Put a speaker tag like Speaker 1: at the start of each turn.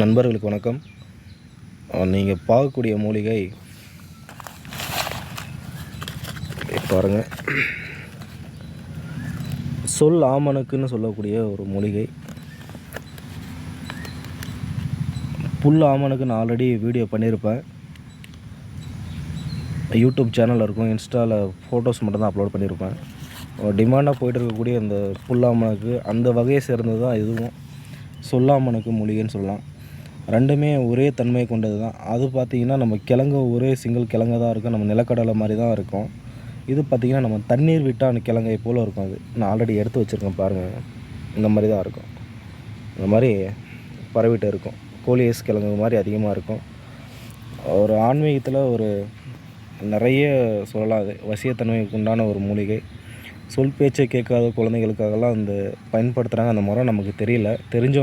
Speaker 1: நண்பர்களுக்கு வணக்கம். நீங்கள் பார்க்கக்கூடிய மூலிகை பாருங்கள், சொல் ஆமணக்குன்னு சொல்லக்கூடிய ஒரு மூலிகை. புல் ஆமணக்கு நான் ஆல்ரெடி வீடியோ பண்ணியிருப்பேன். யூடியூப் சேனலில் இருக்கும், இன்ஸ்டாவில் ஃபோட்டோஸ் மட்டும்தான் அப்லோட் பண்ணியிருப்பேன். டிமாண்டாக போய்ட்டு இருக்கக்கூடிய இந்த புல்லாமணக்கு அந்த வகையை சேர்ந்தது தான் இதுவும். சொல்லாமணக்கு மூலிகைன்னு சொல்லலாம். ரெண்டுமே ஒரே தன்மை கொண்டது தான். அது பார்த்திங்கன்னா நம்ம கிழங்கு ஒரே சிங்கிள் கிழங்கு தான் இருக்கும், நம்ம நிலக்கடலை மாதிரி தான் இருக்கும். இது பார்த்திங்கன்னா நம்ம தண்ணீர் விட்டான் கிழங்கை போல் இருக்கும். அது நான் ஆல்ரெடி எடுத்து வச்சுருக்கேன் பாருங்கள், இந்த மாதிரி தான் இருக்கும். இந்த மாதிரி பரவிட்டு இருக்கும். கோலியஸ் கிழங்கு மாதிரி அதிகமாக இருக்கும். ஒரு ஆன்மீகத்தில் ஒரு நிறைய சொல்லலாம். அது வசியத்தன்மைக்கு உண்டான ஒரு மூலிகை. சொல் பேச்சை கேட்காத குழந்தைகளுக்காகலாம் அந்த பயன்படுத்துகிறாங்க. அந்த முறை நமக்கு தெரியல. தெரிஞ்சவங்க